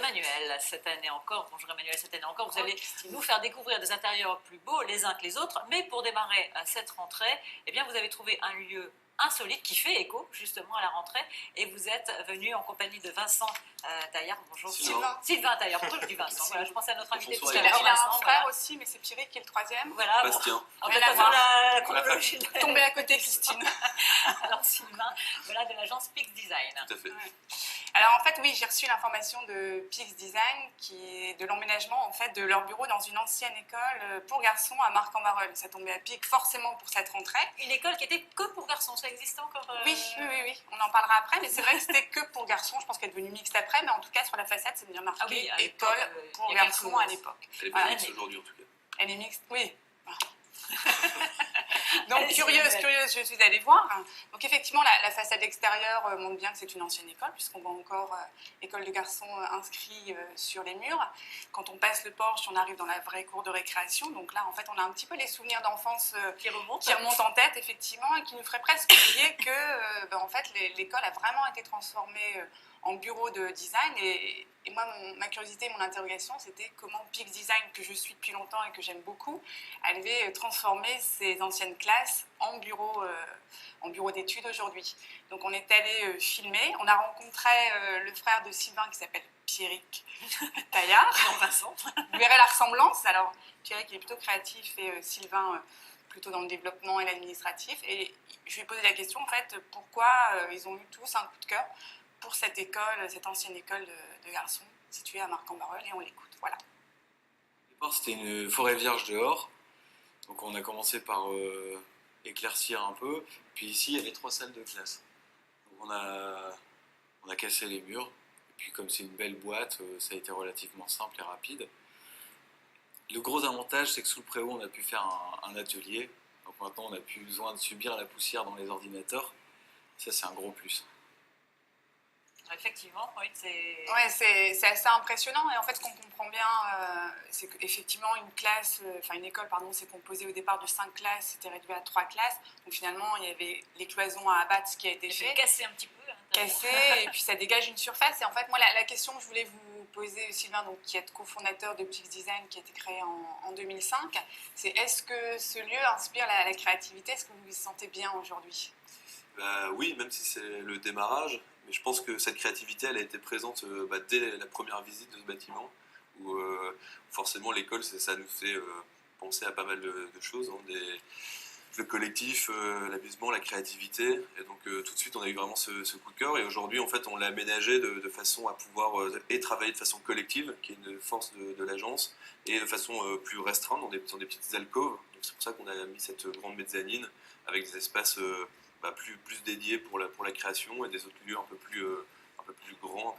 Emmanuel, cette année encore. Bonjour Emmanuel, cette année encore. Vous allez nous faire découvrir des intérieurs plus beaux les uns que les autres. Mais pour démarrer cette rentrée, eh bien, vous avez trouvé un lieu insolite qui fait écho justement à la rentrée. Et vous êtes venu en compagnie de Vincent Taillard. Bonjour. Sylvain Taillard. Pourquoi je dis Vincent? Voilà, je pensais à notre invité. Il a un frère aussi, mais c'est Pierrick qui est le troisième. Voilà. Bastien. En fait, la chronologie. Tombé à côté, Christine. Alors Sylvain, voilà, de l'agence Pix Design. Tout à fait. Ouais. Alors en fait, oui, j'ai reçu l'information de Pix Design, qui est de l'emménagement en fait de leur bureau dans une ancienne école pour garçons à Marc-en-Barœul. Ça tombait à pic forcément pour cette rentrée. Une école qui était que pour garçons, ça existait encore Oui. On en parlera après, mais c'est vrai que c'était que pour garçons. Je pense qu'elle est devenue mixte après, mais en tout cas sur la façade, c'est bien marqué école pour garçons à l'époque. Elle est pas mixte aujourd'hui en tout cas. Elle est mixte, oui. Donc curieuse, je suis allée voir. Donc effectivement, la façade extérieure montre bien que c'est une ancienne école, puisqu'on voit encore école de garçons inscrit sur les murs. Quand on passe le porche, on arrive dans la vraie cour de récréation. Donc là, en fait, on a un petit peu les souvenirs d'enfance qui remontent en tête, effectivement, et qui nous feraient presque oublier que, en fait, l'école a vraiment été transformée en bureau de design. Et moi, ma curiosité, mon interrogation, c'était comment Pix Design, que je suis depuis longtemps et que j'aime beaucoup, avait transformé ces anciennes classes en bureau d'études aujourd'hui. Donc on est allé filmer, on a rencontré le frère de Sylvain qui s'appelle Pierrick Taillard. Vous verrez la ressemblance. Alors Pierrick il est plutôt créatif et Sylvain plutôt dans le développement et l'administratif. Et je lui ai posé la question en fait, pourquoi ils ont eu tous un coup de cœur pour cette école, cette ancienne école de garçons située à Marc-en-Barœul, et on l'écoute. Voilà. Au départ, c'était une forêt vierge dehors, donc on a commencé par éclaircir un peu. Puis ici, il y avait 3 salles de classe. Donc on a cassé les murs, et puis comme c'est une belle boîte, ça a été relativement simple et rapide. Le gros avantage, c'est que sous le préau, on a pu faire un atelier. Donc maintenant, on n'a plus besoin de subir la poussière dans les ordinateurs. Ça, c'est un gros plus. Effectivement, oui, c'est assez impressionnant. Et en fait, ce qu'on comprend bien, c'est qu'effectivement, une école, c'est composé au départ de 5 classes, c'était réduit à 3 classes. Donc finalement, il y avait les cloisons à abattre, ce qui a été fait. Cassé un petit peu. Cassé, et puis ça dégage une surface. Et en fait, moi, la question que je voulais vous poser, Sylvain, donc, qui est cofondateur de Pix Design, qui a été créé en 2005, c'est est-ce que ce lieu inspire la créativité? Est-ce que vous vous sentez bien aujourd'hui? Oui, même si c'est le démarrage. Mais je pense que cette créativité, elle a été présente dès la première visite de ce bâtiment, où forcément l'école, ça nous fait penser à pas mal de choses, hein, le collectif, l'amusement, la créativité. Et donc tout de suite, on a eu vraiment ce coup de cœur. Et aujourd'hui, en fait, on l'a aménagé de façon à pouvoir travailler de façon collective, qui est une force de l'agence, et de façon plus restreinte, dans des petites alcôves. Donc c'est pour ça qu'on a mis cette grande mezzanine avec des espaces plus dédiés pour la création, et des autres lieux un peu plus grands,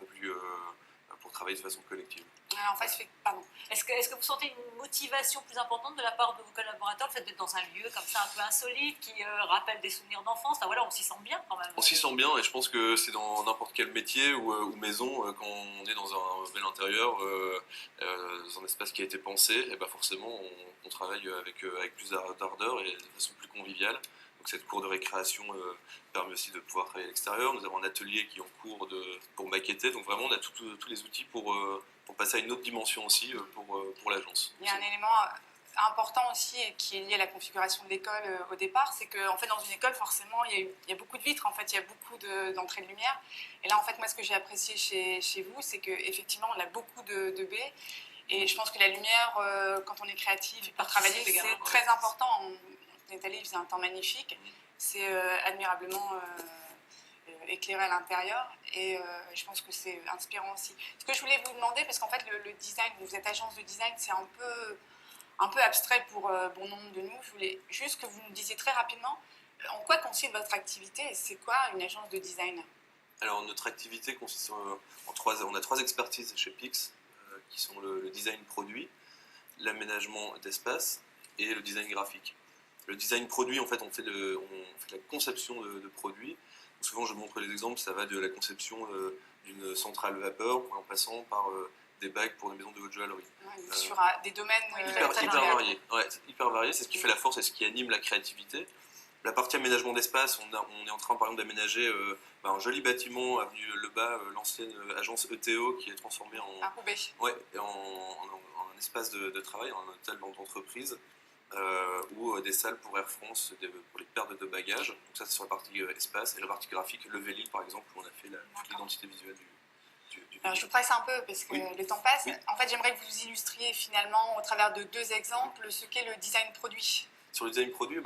pour travailler de façon collective. Alors, en fait, pardon. Est-ce que vous sentez une motivation plus importante de la part de vos collaborateurs, le fait d'être dans un lieu comme ça un peu insolite, qui rappelle des souvenirs d'enfance? Enfin, voilà, on s'y sent bien quand même. On s'y sent bien, et je pense que c'est dans n'importe quel métier ou maison, quand on est dans un bel intérieur, dans un espace qui a été pensé, et forcément on travaille avec plus d'ardeur et de façon plus conviviale. Donc cette cour de récréation permet aussi de pouvoir travailler à l'extérieur. Nous avons un atelier qui est en cours pour maqueter. Donc vraiment, on a tous les outils pour passer à une autre dimension aussi pour l'agence. Il y a un élément important aussi et qui est lié à la configuration de l'école au départ, c'est qu'en fait, dans une école, forcément, il y a beaucoup de vitres, en fait, il y a beaucoup d'entrées de lumière. Et là, en fait, moi, ce que j'ai apprécié chez vous, c'est qu'effectivement, on a beaucoup de baies. Et je pense que la lumière, quand on est créatif et pour travailler, c'est très important. On est allé, il faisait un temps magnifique. C'est admirablement éclairé à l'intérieur, et je pense que c'est inspirant aussi. Ce que je voulais vous demander, parce qu'en fait le design, vous êtes agence de design, c'est un peu abstrait pour bon nombre de nous. Je voulais juste que vous nous disiez très rapidement en quoi consiste votre activité et c'est quoi une agence de design? Alors notre activité consiste on a 3 expertises chez Pix, qui sont le design produit, l'aménagement d'espace et le design graphique. Le design produit, en fait, on fait la conception de produits. Souvent, je montre les exemples, ça va de la conception d'une centrale vapeur en passant par des bagues pour des maisons de haute joaillerie. Ouais, sur des domaines hyper variés. Ouais, c'est hyper varié, c'est ce qui fait la force et ce qui anime la créativité. La partie aménagement d'espace, on est en train par exemple d'aménager un joli bâtiment avenue Lebas, l'ancienne agence ETO qui est transformée en, À Roubaix. ouais, en un espace de travail, en hôtel d'entreprise, ou des salles pour Air France, pour les pertes de bagages. Donc ça c'est sur la partie espace, et la partie graphique, le Véli par exemple, où on a fait toute l'identité visuelle du Alors, je vous presse un peu parce que Oui. le temps passe. Oui. En fait, j'aimerais que vous illustriez finalement au travers de 2 exemples ce qu'est le design produit. Sur le design produit,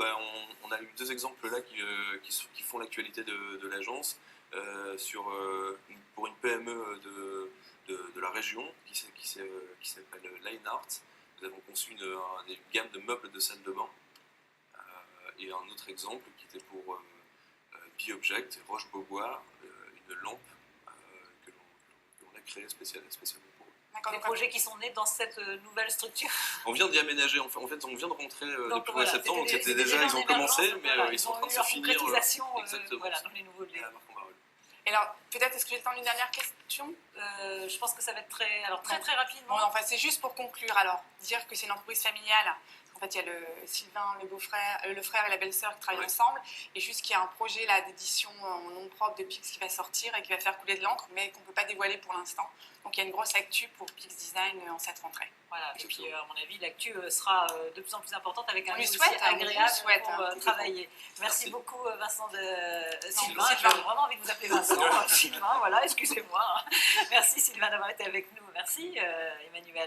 on a eu 2 exemples là qui font l'actualité de l'agence. Pour une PME de la région qui s'appelle Line Art, nous avons conçu une gamme de meubles de salle de bain. Et un autre exemple qui était pour Biobject, Roche-Beaubois, une lampe que l'on a créée spécialement pour eux. D'accord, Des donc, projets qui sont nés dans cette nouvelle structure. On vient d'y aménager, en fait, on vient de rentrer Donc, depuis le mois voilà, de septembre, donc c'était c'était déjà, ils ont commencé, mais voilà, ils sont en train de eu se leur finir. concrétisation Exactement. voilà, dans les nouveaux lieux. à Marc-en-Barœul. Et alors, peut-être, est-ce que j'ai le temps d'une dernière question? Je pense que ça va être très rapidement. Bon, enfin, c'est juste pour conclure, alors, dire que c'est une entreprise familiale. En fait, il y a Sylvain, le frère et la belle-sœur qui travaillent Ouais. ensemble. Et juste qu'il y a un projet là d'édition en nom propre de Pix qui va sortir et qui va faire couler de l'encre, mais qu'on ne peut pas dévoiler pour l'instant. Donc, il y a une grosse actu pour Pix Design en cette rentrée. Voilà. Et puis, à mon avis, l'actu sera de plus en plus importante avec un On lieu lui aussi souhaite, on lui agréable souhaite, pour hein. travailler. Merci Merci. beaucoup, Vincent Sylvain. Sylvain. J'ai vraiment envie de vous appeler Vincent. Sylvain, voilà, excusez-moi. Merci Sylvain d'avoir été avec nous. Merci Emmanuel.